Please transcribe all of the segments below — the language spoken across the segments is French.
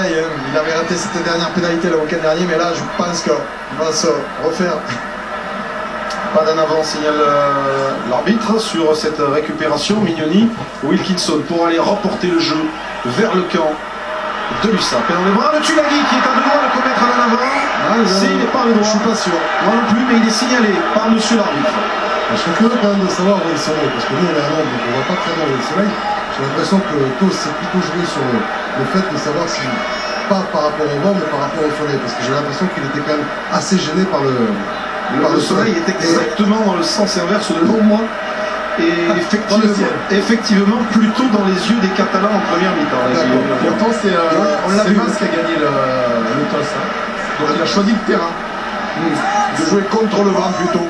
Il avait raté cette dernière pénalité le week-end dernier, mais là je pense qu'il va se refaire. Pas d'en avant, signale l'arbitre sur cette récupération. Mignoni, Wilkinson pour aller reporter le jeu vers le camp de l'USAP. Et dans les bras de Tulagi qui est à deux doigts de commettre un en avant. Il n'est pas le droit. Je suis pas sûr. Moi non plus, mais il est signalé par monsieur l'arbitre. Je suis curieux quand même de savoir où est le soleil, parce que nous on est à Londres, donc on ne voit pas très bien où est le soleil. J'ai l'impression que tous c'est plutôt joué sur le fait de savoir si, pas par rapport au vent, mais par rapport au soleil, parce que j'ai l'impression qu'il était quand même assez gêné par le soleil est exactement dans le sens inverse de l'ombre. Et effectivement, plutôt dans les yeux des Catalans en première mi-temps. Pourtant, c'est Mas qui a gagné le toss. Hein. Donc il a choisi le terrain. De jouer contre le vent plutôt.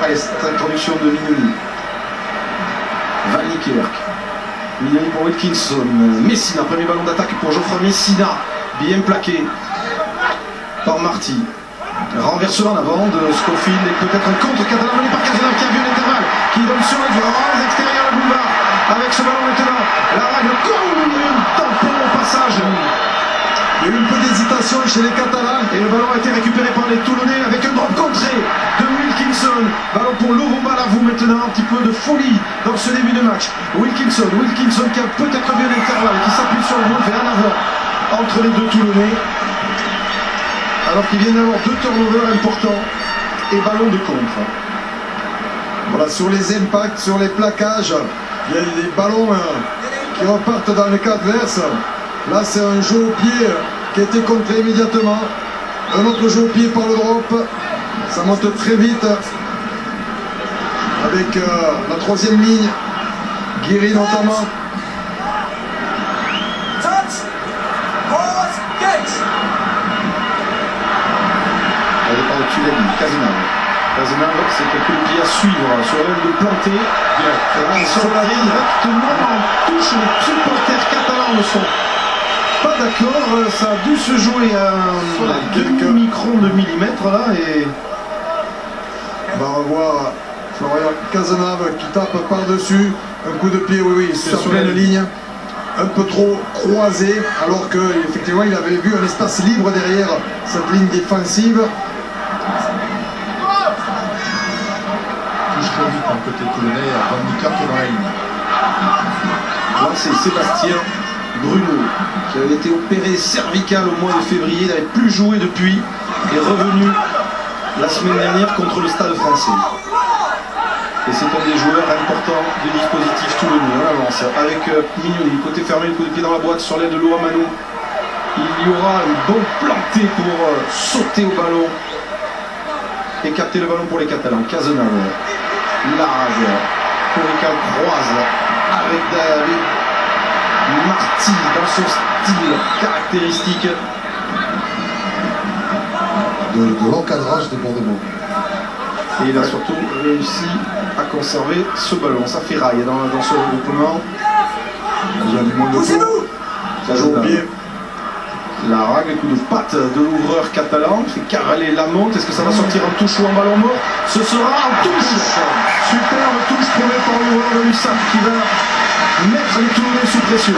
Allez, cette introduction de Mignoni. Van Niekerk. Mignoni pour Wilkinson. Messina, premier ballon d'attaque pour Geoffroy Messina. Bien plaqué par Marty. Renversement en avant de Scofield et peut-être un contre catalan mené par Cazenave qui a vu l'intervalle, qui donne sur les rangs extérieurs le boulevard. Avec ce ballon maintenant, la règle comme un tampon au passage. Il y a eu un peu d'hésitation chez les Catalans. Et le ballon a été récupéré par les Toulonnais avec un drop contré de Wilkinson. Ballon pour Lovo-Balavou maintenant, un petit peu de folie dans ce début de match. Wilkinson qui a peut-être vu l'intervalle, qui s'appuie sur le bout vers en avant entre les deux Toulonnais. Alors qu'il vient d'avoir deux turnovers importants et ballon de contre. Voilà, sur les impacts, sur les plaquages, il y a des ballons qui repartent dans le cas adverse. Là, c'est un jeu au pied qui a été contré immédiatement. Un autre jeu au pied par le drop. Ça monte très vite. Avec la troisième ligne. Guéry notamment. Cazenave, c'est quelques pieds à suivre sur l'aile de planter. Sur la ligne directement en touche. Les supporters catalans ne sont pas d'accord. Ça a dû se jouer à quelques microns de millimètre là. Et on va revoir Florian Cazenave qui tape par-dessus. Un coup de pied, oui, sur pleine ligne. Un peu trop croisé, alors qu'effectivement il avait vu un espace libre derrière cette ligne défensive. Touche très vite d'un côté toulonnais, Van Niekerk qui est dans la ligne. Là c'est Sébastien Bruno qui avait été opéré cervical au mois de février, il n'avait plus joué depuis, est revenu la semaine dernière contre le Stade Français. Et c'est un des joueurs importants du dispositif toulonnais. On avance avec Mignoni, côté fermé, le coup de pied dans la boîte sur l'aile de Loamanou. Il y aura un bon planté pour sauter au ballon et capter le ballon pour les Catalans. Cazenave, large, Corical croise avec David Marty dans son style caractéristique. De l'encadrage des Bordeaux. Et il a surtout réussi à conserver ce ballon. Ça fait rail dans ce regroupement. Il y a du monde de fou. Ça joue au pied. La règle, coup de patte de l'ouvreur catalan, fait caraler la monte. Est-ce que ça va sortir en touche ou en ballon mort? Ce sera en touche. Superbe touche trouvée par l'ouvreur de l'USAP qui va mettre les Toulonnais sous pression.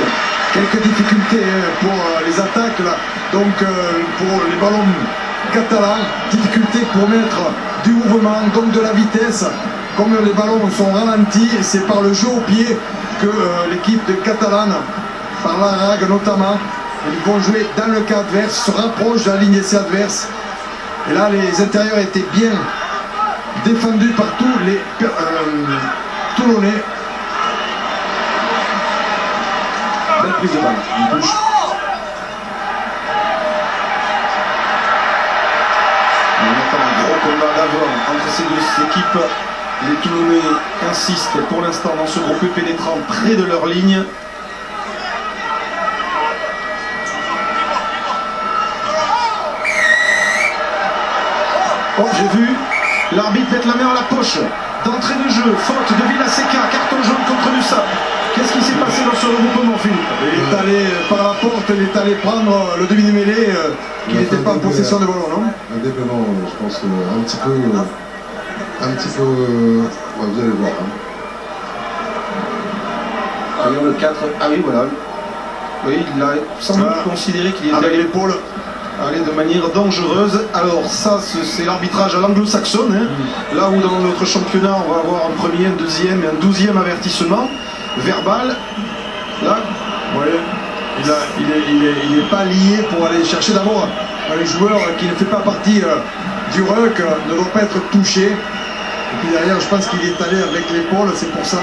Quelques difficultés pour les attaques là. Donc pour les ballons catalans, difficulté pour mettre du mouvement, donc de la vitesse. Comme les ballons sont ralentis, c'est par le jeu au pied que l'équipe de Catalane, par la règle notamment, ils vont jouer dans le cas adverse, se rapprochent de la ligne d'essai adverse. Et là, les intérieurs étaient bien défendus par tous les Toulonnais. Belle prise de balle, une touche. On attend un gros combat d'avant entre ces deux équipes. Les Toulonnais insistent pour l'instant dans ce groupe pénétrant près de leur ligne. Oh, j'ai vu l'arbitre mettre la main à la poche d'entrée de jeu, faute de Villaseca, carton jaune contre l'USAP. Qu'est-ce qui s'est passé dans ce regroupement, Philippe? Il est allé par la porte, il est allé prendre le demi-mêlée qui n'était pas en possession de ballon, non? Un développement, je pense, un petit peu, ouais, vous allez voir. Hein. Voyons le 4, ah oui voilà. Oui, il a sans doute considéré qu'il était avec allé l'épaule. de manière dangereuse. Alors ça, c'est l'arbitrage à l'anglo-saxonne, hein. Là où dans notre championnat, on va avoir un premier, un deuxième et un 12e avertissement verbal. Là, Oui, il est pas lié pour aller chercher d'abord un joueur qui ne fait pas partie du ruck ne doit pas être touché. Et puis derrière, je pense qu'il est allé avec l'épaule, c'est pour ça.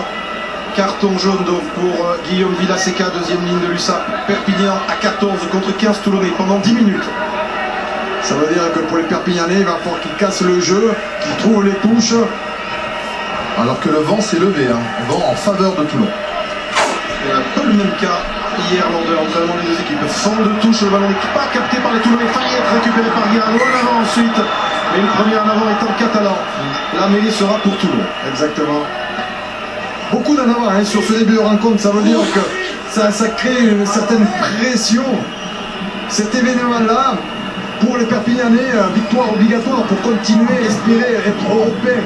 carton jaune donc pour Guillaume Villaseca, deuxième ligne de l'USAP Perpignan à 14 contre 15 Toulonnais pendant 10 minutes. Ça veut dire que pour les Perpignanais, il va falloir qu'ils cassent le jeu, qu'ils trouvent les touches. Alors que le vent s'est levé, hein. Vent en faveur de Toulon. Et un peu le même cas hier lors de l'entraînement des deux équipes. Fond de touche, le ballon n'est pas capté par les Toulonnais, failli être récupéré par Guirado en avant ensuite. Mais le premier en avant étant catalan. La mêlée sera pour Toulon. Exactement. Beaucoup d'en avant hein, sur ce début de rencontre, ça veut dire que ça crée une certaine pression. Cet événement-là, pour les Perpignanais, victoire obligatoire pour continuer à espérer être européen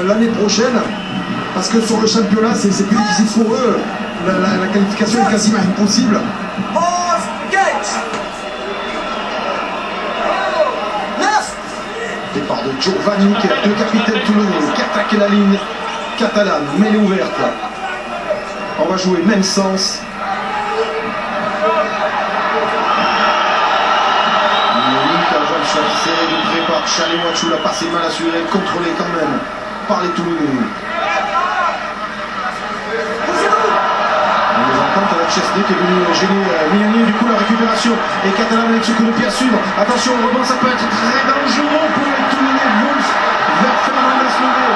l'année prochaine. Parce que sur le championnat, c'est plus difficile pour eux. La qualification est quasiment impossible. Départ de Giovanni, le capitaine toulonnais, qui attaque la ligne catalane, mêlée ouverte. On va jouer même sens. Serré de près par Chaléwachou, la passe est mal assurée, contrôlée quand même par les Toulonnais. On les entend avec Chesney qui est venu gêner Mignoni, du coup la récupération et Catalan avec ce coup de pied à suivre. Attention, au rebond, ça peut être très dangereux pour les Toulonnais. Wolf vers Fernandez Levé.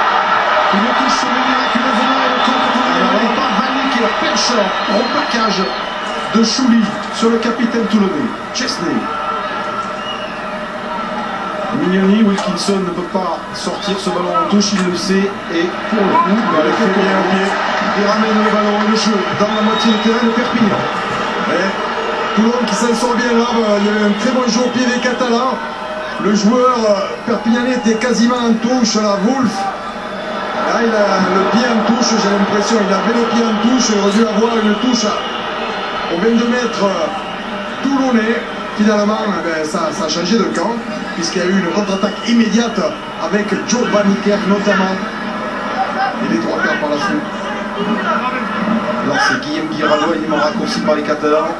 Une touche sur le miraculeusement et le contre Toulonnais par Vanni qui la pêche en plaquage de Chouli sur le capitaine Toulonnais. Chesney. Mignoni, Wilkinson ne peut pas sortir ce ballon en touche, il le sait, et pour le coup, il ramène le ballon et le jeu dans la moitié du terrain de Perpignan. Toulon qui s'en sort bien là, il y avait un très bon jeu au pied des Catalans. Le joueur perpignanais était quasiment en touche, la Wolf. Là, il a le pied en touche, j'ai l'impression, il avait le pied en touche, il aurait dû avoir une touche au 22 mètres toulonnais. Finalement, ça a changé de camp, puisqu'il y a eu une contre-attaque immédiate avec Giovanni Kerr notamment, et les trois quarts par la suite. Alors c'est Guillaume Guirado, élément raccourci par les Catalans.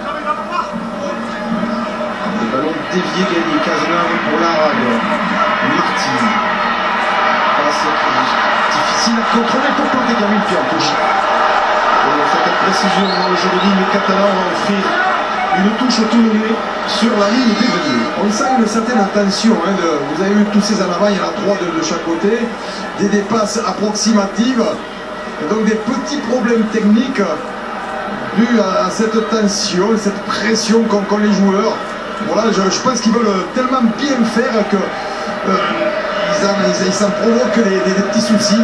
Le ballon dévié gagné, Cazenave pour l'Arabe. Martin. Difficile à contrôler pour planter Camille Pied en touche. Et cette précision dans le jeu de ligne, les Catalans vont offrir une touche au Toulonnais sur la ligne dévenue. On sent une certaine attention, hein, vous avez vu tous ces en avant, il y en a trois de chaque côté, des dépasses approximatives, et donc des petits problèmes techniques dus à cette tension, cette pression qu'ont les joueurs. Voilà, je pense qu'ils veulent tellement bien faire que ils s'en provoquent des petits soucis.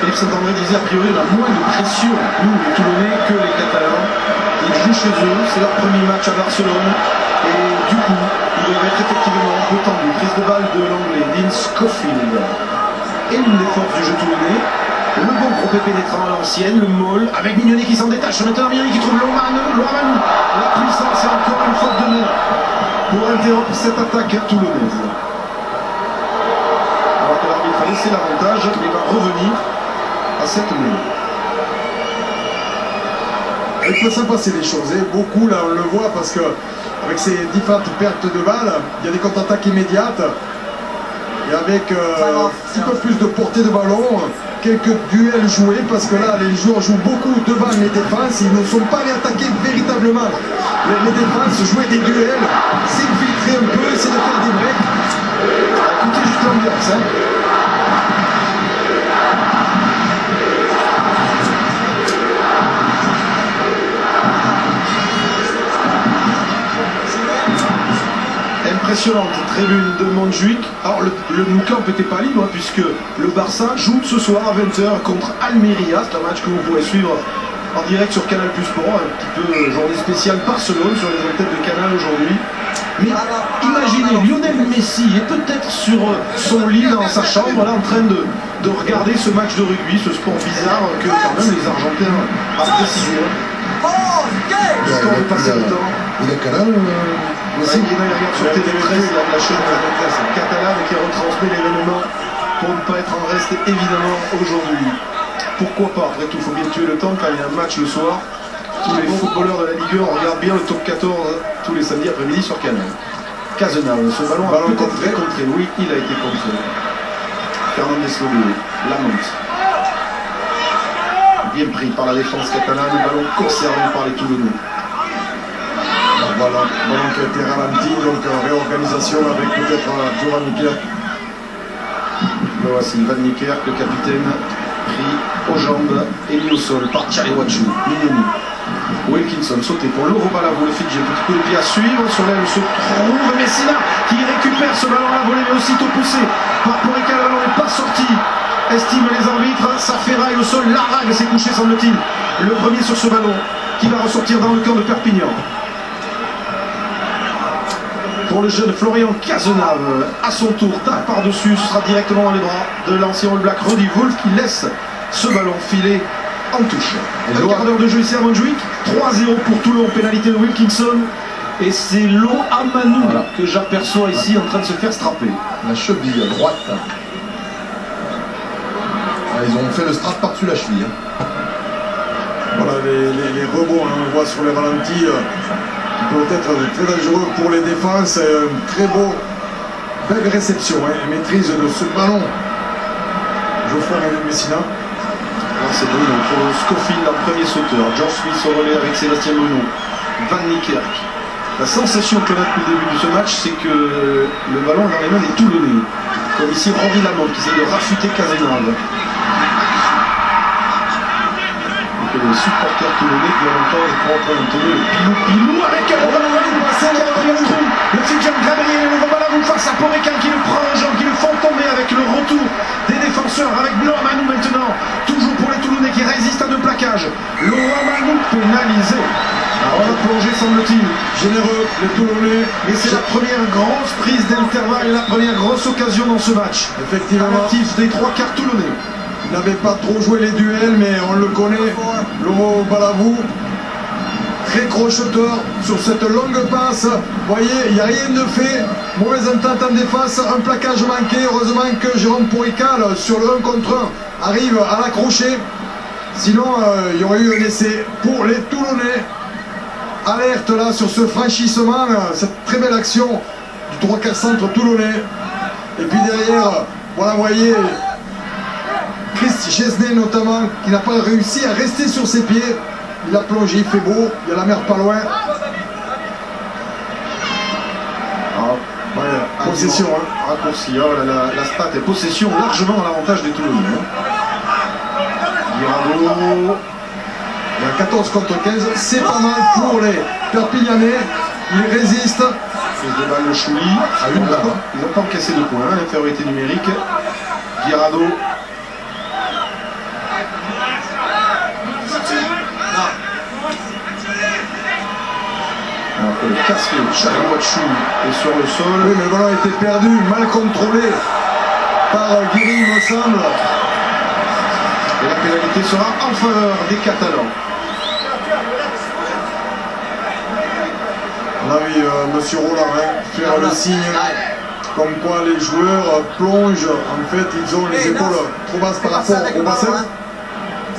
Philippe Saint-André disait a priori on a moins de pression, nous les Toulonnais, que les Catalans. Ils jouent chez eux, c'est leur premier match à Barcelone et du coup ils doivent être effectivement un peu tendus. Prise de balle de l'anglais Dean Schofield et l'une des forces du jeu toulonnais. Le bon gros pénétrant à l'ancienne, le Moll avec Mignoni qui s'en détache. Maintenant Mignoni qui trouve Lomanou. La puissance et encore une faute de main pour interrompre cette attaque toulonnaise. Alors que l'arbitre a laissé l'avantage, mais va revenir à cette main. Il peut s'en passer des choses, hein. Beaucoup là on le voit parce que avec ces différentes pertes de balles, il y a des contre-attaques immédiates et avec un petit peu plus de portée de ballon, quelques duels joués parce que là les joueurs jouent beaucoup devant les défenses, ils ne sont pas allés attaquer véritablement les défenses, jouer des duels, s'infiltrer un peu, essayer de faire des breaks. Écoutez juste l'ambiance, hein. Impressionnante tribune de Montjuic. Alors le Nou Camp n'était pas libre puisque le Barça joue ce soir à 20h contre Almeria. C'est un match que vous pourrez suivre en direct sur Canal Plus Sport, un petit peu journée spéciale Barcelone sur les antennes de Canal aujourd'hui. Mais imaginez, Lionel Messi est peut-être sur son lit dans sa chambre là en train de regarder ce match de rugby, ce sport bizarre que quand même les Argentins apprécient. Histoire de passer le temps. Il est Catalan aussi. Il regarde sur TV13 la chaîne catalane qui retransmet l'événement pour ne pas être en reste évidemment aujourd'hui. Pourquoi pas? Après tout, il faut bien tuer le temps quand il y a un match le soir. Tous les footballeurs de la Ligue 1 regardent bien le top 14 tous les samedis après-midi sur Canal. Cazenave, ce ballon a peut-être été contré. Oui, il a été contré. Fernandez Lobé, Lamont. Bien pris par la défense catalane, le ballon conservé par les Toulonnais. Voilà, ballon qui a été ralenti, donc réorganisation avec peut-être Jovan Niekerk. Le voici, Van Niekerk, le capitaine, pris aux jambes et mis au sol par Tchariwachu. Minoni. Wilkinson sauté pour Laurent Balavoux, le Fidji, petit coup de pied à suivre, sur l'aile se trouve Messina qui récupère ce ballon à la volée mais aussitôt poussé par Porrica, le ballon n'est pas sorti, estiment les arbitres, ça ferraille au sol, Larague s'est couché semble-t-il, le premier sur ce ballon qui va ressortir dans le camp de Perpignan. Pour le jeune Florian Cazenave, à son tour, tape par-dessus, ce sera directement dans les bras de l'ancien All Black Rudy Wolf qui laisse ce ballon filer en touche. Un quart d'heure de jeu ici à Montjuic, 3-0 pour Toulon, pénalité de Wilkinson. Et c'est Lo Amanou que j'aperçois ici en train de se faire strapper. La cheville droite. Ah, ils ont fait le strap par-dessus la cheville. Voilà les rebonds, hein, on voit sur les ralentis, qui peuvent être très dangereux pour les défenses. Un très beau, belle réception, hein, maîtrise de ce ballon. Geoffroy Messina. Là c'est Bruno pour Scofield en premier sauteur. George Smith au relais avec Sébastien Bruno. Van Niekerk. La sensation que l'on a depuis le début de ce match, c'est que le ballon est dans les mains des Toulonnais. Comme ici Rory Lamont qui essaie de rafuter Cazenave. Et les supporters toulonnais qui en même temps, je crois, ont entonné le pilou avec un ballon qui a pris un trou. Le Fidjian Gabriel et le Robalavou face à Porrica qui le prend en jambe, qui le font tomber avec le retour des défenseurs, avec Loamanou maintenant. Toujours pour les Toulonnais qui résistent à deux plaquages. Loamanou pénalisé. Alors on a plongé semble-t-il. Généreux, les Toulonnais. Et c'est la première grosse prise d'intervalle et la première grosse occasion dans ce match. Effectivement. Actif des trois quarts toulonnais. Il n'avait pas trop joué les duels, mais on le connaît. Laurent Balavoux, très crocheteur sur cette longue passe. Vous voyez, il n'y a rien de fait. Mauvaise entente en défense, un plaquage manqué. Heureusement que Jérôme Porrica, sur le 1 contre 1, arrive à l'accrocher. Sinon, il y aurait eu un essai pour les Toulonnais. Alerte là sur ce franchissement, cette très belle action du 3-4 centre toulonnais. Et puis derrière, voilà, vous voyez, Chris Chesney notamment, qui n'a pas réussi à rester sur ses pieds. Il a plongé, il fait beau, il y a la mer pas loin. Ah, ouais, possession, hein. Raccourci, oh, la stat est possession largement à l'avantage des Toulonnais. Guirado. Il y a 14 contre 15, c'est pas mal pour les Perpignanais. Ils résistent. Prise de balle de Chouli. Ils n'ont pas encaissé de points, hein, l'infériorité numérique. Guirado. Alors que le casque Tchariwachu est sur le sol. Oui, mais le ballon a été perdu, mal contrôlé par Guiri, il me semble. Et la pénalité sera en faveur des Catalans. On a vu Monsieur Roland faire le signe comme quoi les joueurs plongent. En fait, ils ont les épaules trop basses par rapport au bassin.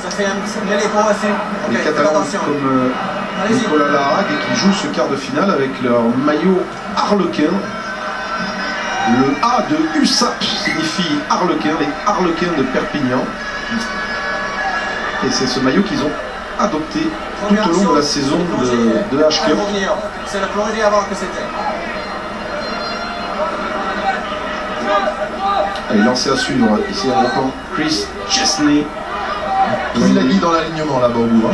Ça fait un l'épaule aussi. Les Catalans comme Nicolas Larague qui jouent ce quart de finale avec leur maillot Harlequin. Le A de USAP signifie Harlequin, les Harlequins de Perpignan. Et c'est ce maillot qu'ils ont adopté tout au long de la saison de HK. C'est le plongée avant que c'était. Allez, lancé à suivre. Ici on entend Chris Chesney. Il a dit dans l'alignement là-bas au bout.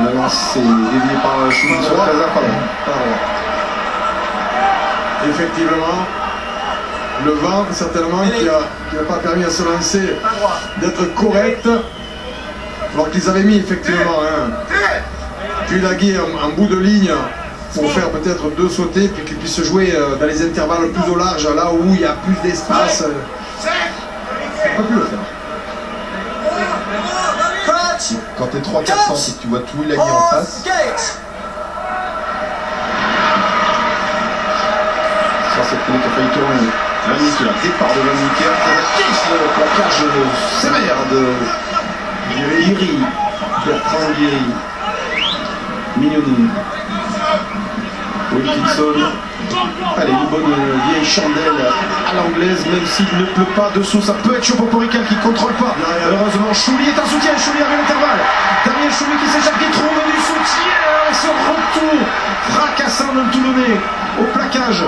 La lance est déviée par Chouli sur Casa, pardon. Effectivement, le vent certainement qui n'a pas permis à se lancer d'être correct, alors qu'ils avaient mis effectivement puis Lagui en bout de ligne pour faire peut-être deux sautés puis qu'il puisse jouer dans les intervalles plus au large, là où il y a plus d'espace. Il n'a pas pu le faire. Quand t'es 3-400 et que tu vois tout l'aligné en face, Ça, c'est le premier qui a failli tourner. Van Niekerk, départ de Van Niekerk, le plaquage sévère de Guiri, Bertrand Guiri, Mignoni, Wilkinson. Allez, une bonne vieille chandelle à l'anglaise, même s'il ne pleut pas dessous, ça peut être chaud pour Porrical qui ne contrôle pas. Heureusement, Chouli est en soutien, Chouli arrive à l'intervalle. Daniel Chouli qui s'échappe, qui trouve du soutien, et ce retour fracassant de Toulonnais au plaquage.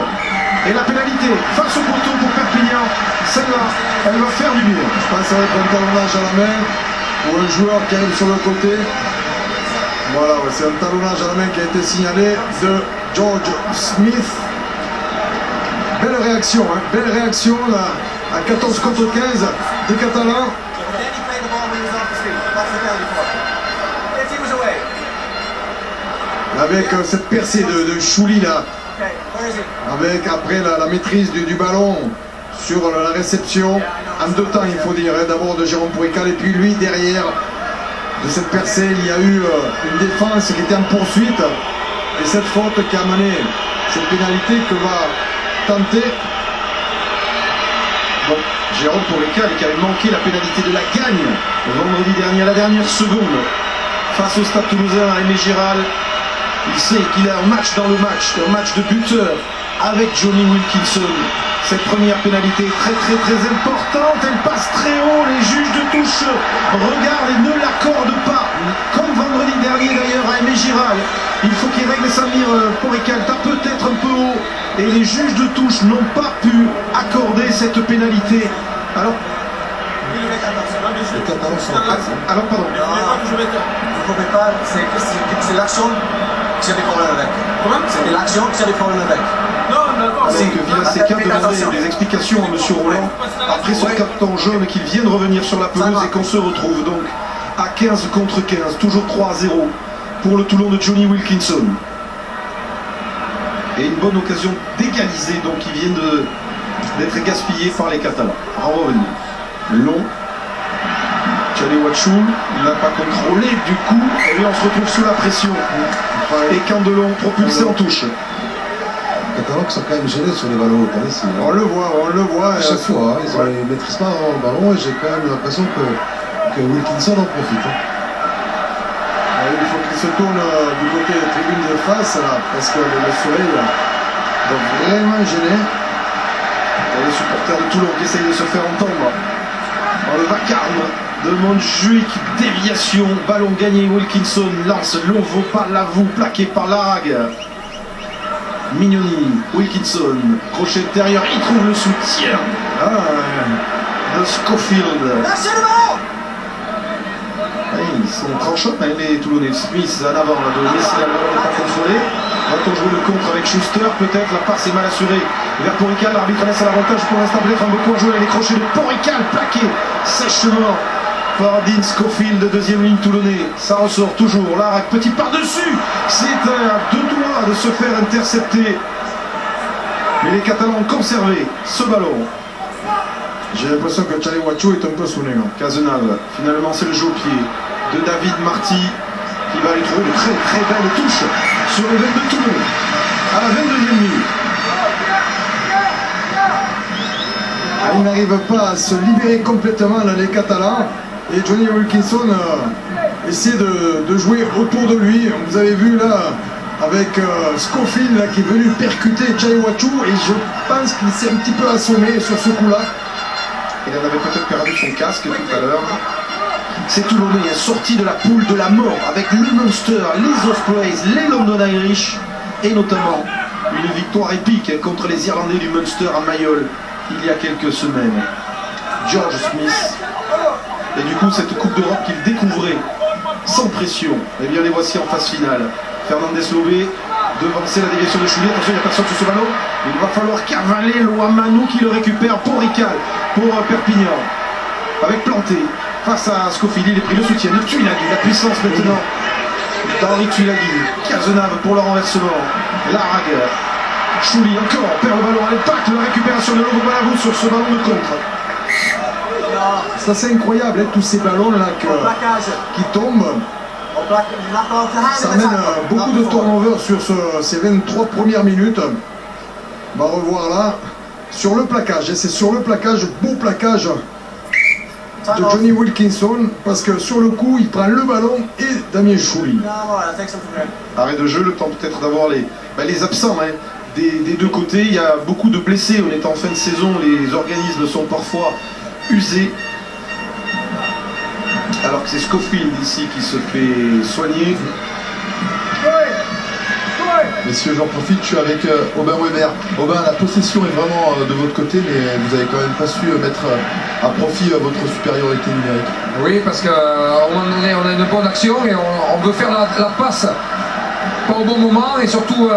Et la pénalité face au poteau pour Perpignan, celle-là, elle va faire du bien. Je pense que ça va être un talonnage à la main pour un joueur qui arrive sur le côté. Voilà, ouais, c'est un talonnage à la main qui a été signalé de George Smith. Belle réaction là, à 14 contre 15 des Catalans. Avec cette percée de Chouli là, avec après la maîtrise du ballon sur la réception, en deux temps il faut dire, d'abord de Jérôme Porrical et puis lui derrière de cette percée, il y a eu une défense qui était en poursuite et cette faute qui a mené cette pénalité que va tenter Jérôme Porrical qui avait manqué la pénalité de la gagne vendredi dernier à la dernière seconde face au Stade Toulousain à Aimé Giral. Il sait qu'il a un match dans le match, un match de buteur avec Johnny Wilkinson. Cette première pénalité est très importante, elle passe très haut, les juges de touche regardent et ne l'accordent pas. Comme vendredi dernier d'ailleurs à Aimé Giral. Il faut qu'il règle Samir Porrical, tape peut-être un peu haut. Et les juges de touche n'ont pas pu accorder cette pénalité. Alors, les Catalans sont en face. alors pardon. Vous ne pouvez pas, c'est l'action qui a des problèmes avec. Comment? C'était l'action qui a des problèmes avec. Alors que Villaseca demandait des explications à M. Roland après son carton jaune qu'il vient de revenir sur la pelouse et qu'on se retrouve donc à 15 contre 15, toujours 3-0 pour le Toulon de Johnny Wilkinson. Et une bonne occasion d'égaliser donc qui vient d'être gaspillée par les Catalans. À revenir. Long. Tchadewachou, il n'a pas contrôlé du coup, et lui on se retrouve sous la pression. Et Candelon propulsé en touche. Les Catalans qui sont quand même gênés sur les ballons hautes. on le voit À chaque fois, ils ne maîtrisent pas le ballon et j'ai quand même l'impression que Wilkinson en profite. Il faut qu'il se tourne du côté des tribunes de face là, parce que le soleil là, va vraiment gêner. Et les supporters de Toulon qui essayent de se faire entendre. Dans le vacarme de Montjuic, déviation, ballon gagné, Wilkinson lance Lonvo par Lavou, plaqué par Larag. Mignoni, Wilkinson, crochet intérieur, il trouve le soutien de Schofield. Ils sont tranchants, les Toulonnais. Smith en avant, là, de laisser la balle pas contrôlée. Va-t-on jouer le contre avec Schuster? Peut-être, la passe est mal assurée vers Porrical, l'arbitre laisse à l'avantage pour l'instant, peut-être un beaucoup à jouer. Les crochets de Porrical, plaqué sèchement par Dean Schofield, deuxième ligne Toulonnais. Ça ressort toujours, là, petit par-dessus. C'est à deux doigts de se faire intercepter. Mais les Catalans ont conservé ce ballon. J'ai l'impression que Tchadewachou est un peu sous les gants. Cazenave, finalement c'est le jeu au pied de David Marty qui va aller trouver une très belle touche sur le vent de Toulon à la 22e minute. Ils n'arrivent pas à se libérer complètement là, les Catalans, et Johnny Wilkinson essaie de jouer autour de lui. Vous avez vu là avec Schofield là, qui est venu percuter Tchadewachou, et je pense qu'il s'est un petit peu assommé sur ce coup là. Il en avait peut-être perdu son casque tout à l'heure. C'est Toulonnais sorti de la poule de la mort avec le Munster, les Ospreys, les London Irish et notamment une victoire épique contre les Irlandais du Munster à Mayol il y a quelques semaines. George Smith. Et du coup cette Coupe d'Europe qu'il découvrait sans pression, eh bien les voici en phase finale. Fernandez Lobé devancer la déviation de Chouli. Attention, il n'y a personne sur ce ballon. Il va falloir cavaler Loamanou qui le récupère pour Rical, pour Perpignan. Avec Planté, face à Schofield, il est pris le soutien de Tuilagi, la puissance maintenant d'Henri Tuilagi. Cazenave pour le renversement. Larag, Chouli encore, perd le ballon à l'impact, la récupération de Lobo Balavou sur ce ballon de contre. C'est assez incroyable, hein, tous ces ballons-là qui tombent. Ça amène beaucoup de turnover sur ces 23 premières minutes. On va revoir là, sur le plaquage. Et c'est sur le plaquage, beau plaquage de Johnny Wilkinson, parce que sur le coup, il prend le ballon et Damien Chouli. Arrêt de jeu, le temps peut-être d'avoir les absents hein, des deux côtés. Il y a beaucoup de blessés. On est en fin de saison, les organismes sont parfois usés. Alors que c'est Schofield ici qui se fait soigner. Messieurs, j'en profite, je suis avec Aubin Weber. Aubin, la possession est vraiment de votre côté, mais vous n'avez quand même pas su mettre à profit votre supériorité numérique. Oui, parce qu'à un moment donné, on a une bonne action et on veut faire la passe pas au bon moment et surtout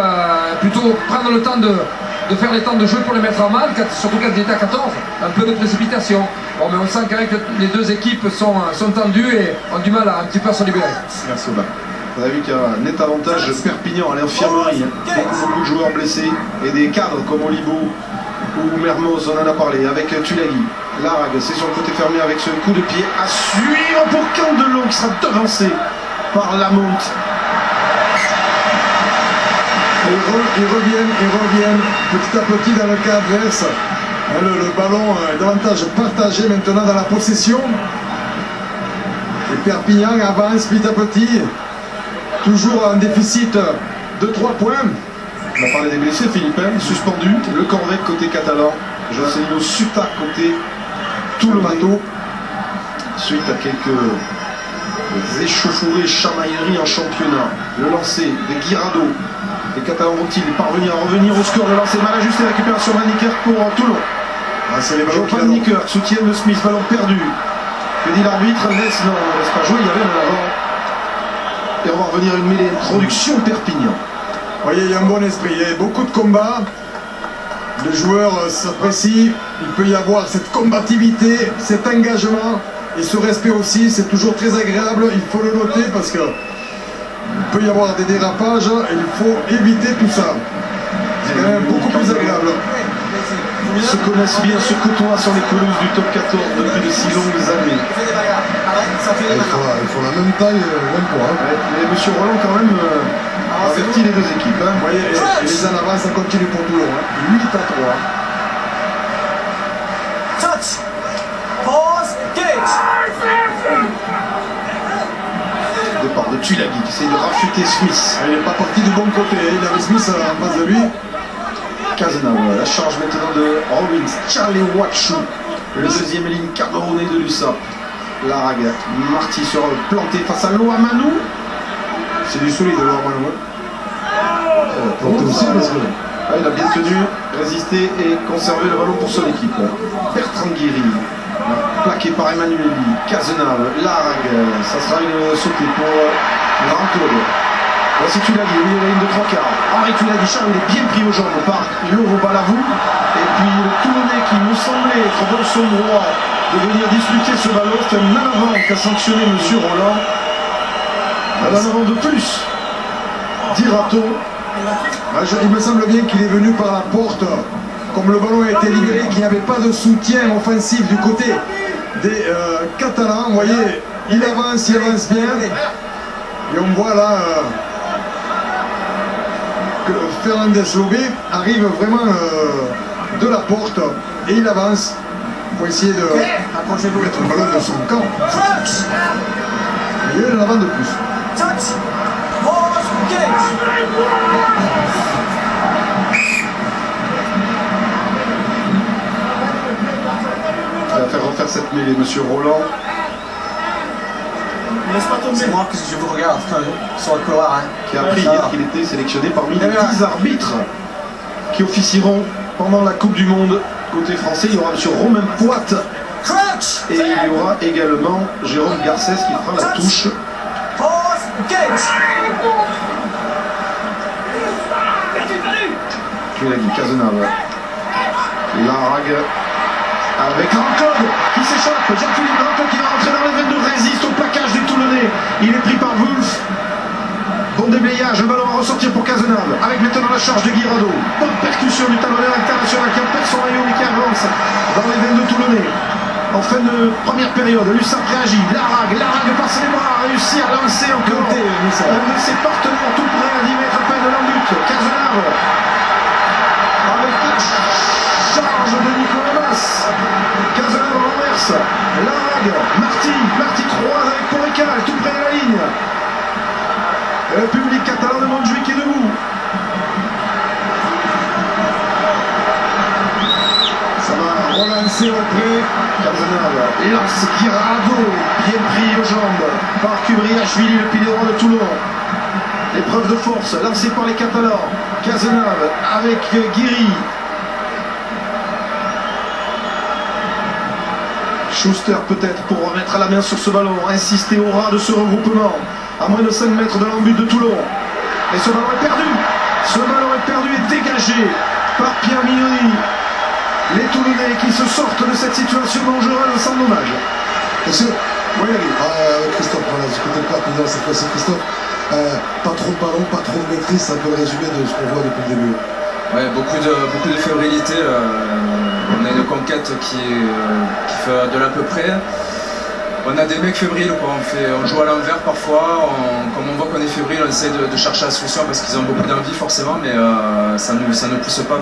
plutôt prendre le temps de faire les temps de jeu pour les mettre en mal, surtout quand il était à 14. Un peu de précipitation. Bon, mais on sent quand même que les deux équipes sont tendues et ont du mal à un petit peu à se libérer. Merci Aubin. On a vu qu'il y a un net avantage Perpignan à l'infirmerie. Beaucoup de joueurs blessés et des cadres comme Olibo ou Mermoz, on en a parlé, avec Tulagi. Largue, c'est sur le côté fermé avec ce coup de pied à suivre pour Candelon qui sera devancé par Lamont. Ils reviennent petit à petit dans le cas adverse. Le ballon est davantage partagé maintenant dans la possession. Et Perpignan avance petit à petit. Toujours en déficit de 3 points. On a parlé des blessés, Philippe, suspendu. Le Corvette côté catalan. Jocelyn Suta côté Toulon. Suite à quelques échauffourées, chamailleries en championnat. Le lancer de Guirado. Les Catalans vont-ils parvenir à revenir au score? Le lancer mal ajusté, récupération Van Niekerk pour Toulon. C'est les ballons Van Niekerk soutient de Smith, ballon perdu. Que dit l'arbitre? Non, on ne laisse pas jouer, il y avait un avant. Et on va revenir à une mêlée introduction Perpignan. Vous voyez, il y a un bon esprit, il y a beaucoup de combats. Les joueurs s'apprécient, il peut y avoir cette combativité, cet engagement et ce respect aussi, c'est toujours très agréable, il faut le noter parce que il peut y avoir des dérapages et il faut éviter tout ça. C'est quand même beaucoup plus agréable. Ils se connaissent bien, se côtoient sur les pelouses du top 14 depuis de si longues années. Ils font la même taille, même poids. Ouais, et monsieur Roland quand même avertit les deux équipes. Vous voyez, et les en avant, ça continue pour Toulon. 8 à 3. Touch. Pause. Gage. Départ de Tulagi qui essaie de rafuter Smith. Il n'est pas parti du bon côté, il avait Smith en face de lui. Cazenave, la charge maintenant de Robbins, Charlie Watchou, le deuxième ligne Camerounais de l'USAP. Largue, Marty sera planté face à Loamanou. C'est du solide, Loamanou. Planté aussi parce que Il a bien tenu, résisté et conservé le ballon pour son équipe. Bertrand Guéry, plaqué par Emmanuel Lee, Cazenave, Largue, ça sera une sautée pour Grand-Claude. Voici Tulagi, au milieu de la ligne de 3 quarts. Henri Tulagi, Charles, il est bien pris aux jambes par Loro Balavou. Et puis le Toulonnais qui me semblait être dans son droit de venir disputer ce ballon, c'est un mal avant qu'a sanctionné M. Roland. Un avant de plus, dira-t-on. Il me semble bien qu'il est venu par la porte. Comme le ballon a été libéré, qu'il n'y avait pas de soutien offensif du côté des Catalans. Vous voyez, il avance bien. Et on voit là que Fernandez Lobé arrive vraiment de la porte et il avance pour essayer de mettre le ballon dans son camp. Il y a un avant de plus. Touch. Pause. Gage. Il va faire refaire cette mêlée, M. Roland. C'est moi que je vous regarde sur le couloir. Qui a appris hier qu'il était sélectionné parmi les 10 arbitres qui officieront pendant la Coupe du Monde. Côté français, il y aura M. Romain Poite et il y aura également Jérôme Garcès qui fera la touche. Pause. Gage. Tulagi, Cazenave, Largue avec Grand-Claude qui s'échappe. Jean-Philippe Grand-Claude qui va rentrer dans les 22, résiste au plaquage des Toulonnais. Il est pris par Wolf. Bon déblayage, le ballon va ressortir pour Cazenave avec maintenant la charge de Guirado. Bonne percussion du talonneur international qui empêche son maillot mais qui avance dans les 22 Toulonnais. en fin de première période. Lussac réagit, Larrague passe les bras, réussit à lancer encore un de ses partenaires tout près à 10 mètres à peine de l'embut. Cazenave avec la charge de Nicolas Mas. Cazenave renverse, Larrague, Marty croise avec Porrecal tout près de la ligne. Et le public catalan de Montjuïc est debout. Ça va relancer auprès. Cazenave lance Guirado, bien pris aux jambes par Kubriashvili, le pilier droit de Toulon. Épreuve de force lancée par les Catalans. Cazenave avec Guiri. Schuster peut-être pour remettre la main sur ce ballon, insister au ras de ce regroupement, à moins de 5 mètres de l'embut de Toulon. Et ce ballon est perdu. Ce ballon est perdu et dégagé par Pierre Mignoni. Les Toulonnais qui se sortent de cette situation dangereuse sans dommage. Monsieur, oui, Christophe, voilà, du côté de Clark, cette fois-ci Christophe. Pas trop de ballon, pas trop de maîtrise, c'est un peu le résumé de ce qu'on voit depuis le début. Ouais, beaucoup de fébrilité. On a une conquête qui fait de l'à peu près. On a des mecs fébriles, quoi. On joue à l'envers parfois. Comme on voit qu'on est fébrile, on essaie de chercher la solution parce qu'ils ont beaucoup d'envie forcément, mais ça ne pousse pas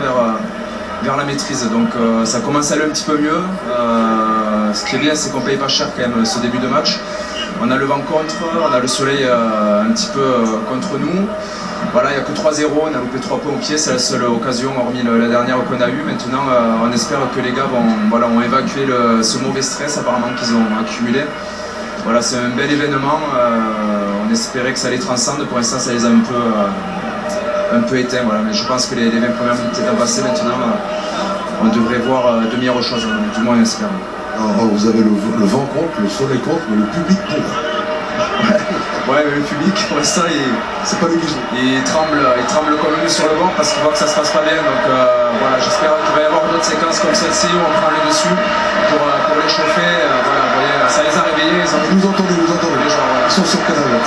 vers la maîtrise. Donc ça commence à aller un petit peu mieux. Ce qui est bien, c'est qu'on paye pas cher quand même ce début de match. On a le vent contre, on a le soleil un petit peu contre nous. Voilà, il n'y a que 3-0, on a loupé 3 points au pied, c'est la seule occasion, hormis la dernière qu'on a eue. Maintenant, on espère que les gars ont évacué ce mauvais stress apparemment qu'ils ont accumulé. Voilà, c'est un bel événement, on espérait que ça allait transcendre, pour l'instant ça les a un peu éteints. Voilà. Mais je pense que les 20 premières minutes étant passées, maintenant on devrait voir de meilleures choses, du moins on espère. Alors, vous avez le vent contre, le soleil contre, mais le public pour. Ouais, mais le public, pour l'instant, c'est pas négligé. Il tremble comme nous sur le bord parce qu'il voit que ça se passe pas bien. Donc voilà, j'espère qu'il va y avoir d'autres séquences comme celle-ci où on prend le dessus pour les chauffer. Voilà, vous voyez, ça les a réveillés. Vous entendez, les gens, voilà. Ils sont sur le canal. En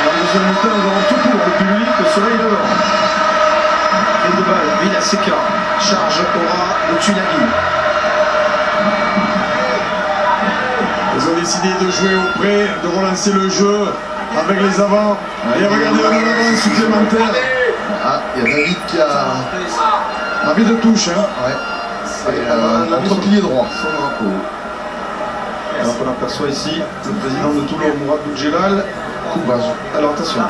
deuxième mi-temps, nous avons tout pour le public, le soleil devant. Et de balle, Villaseca, charge au ras de Tulagi. Ils ont décidé de jouer auprès, de relancer le jeu avec les avants. Et regardez un avant supplémentaire. Ah, il y a David qui a... Envie de touche, hein. Ouais. Entre pilier droit. Son drapeau. Alors qu'on aperçoit ici le président de Toulon, Mourad Boudjelal. Courage. Alors attention. Okay,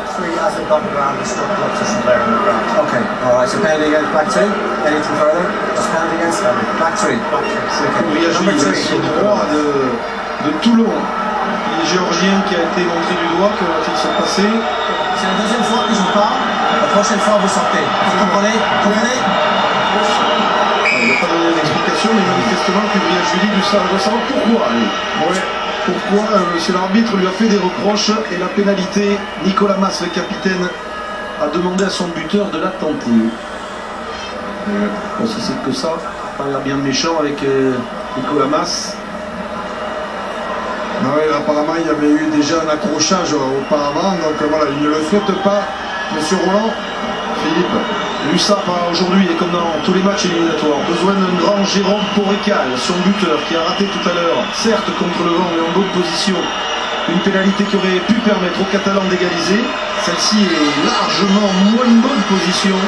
alright, so penalty against back 2. Anything further? Just penalty against back 3. C'est Kubriashvili sur le droit de Toulon. Il est géorgien qui a été montré du doigt. Que va-t-il se passer? C'est la deuxième fois que je vous parle. La prochaine fois, vous sortez. Vous comprenez? Il n'a pas donné d'explication, mais manifestement Kubriashvili veut savoir pourquoi. Ouais. Pourquoi monsieur l'arbitre lui a fait des reproches et la pénalité. Nicolas Mas, le capitaine, a demandé à son buteur de la tenter. Bon, si c'est que ça, pas l'air bien méchant avec Nicolas Mas. Ouais, apparemment, il y avait eu déjà un accrochage auparavant, donc voilà, il ne le souhaite pas, monsieur Roland. Philippe, l'USAP aujourd'hui et comme dans tous les matchs éliminatoires, besoin d'un grand Jérôme Porrecal, son buteur qui a raté tout à l'heure, certes contre le vent mais en bonne position. Une pénalité qui aurait pu permettre aux Catalans d'égaliser. Celle-ci est largement moins bonne position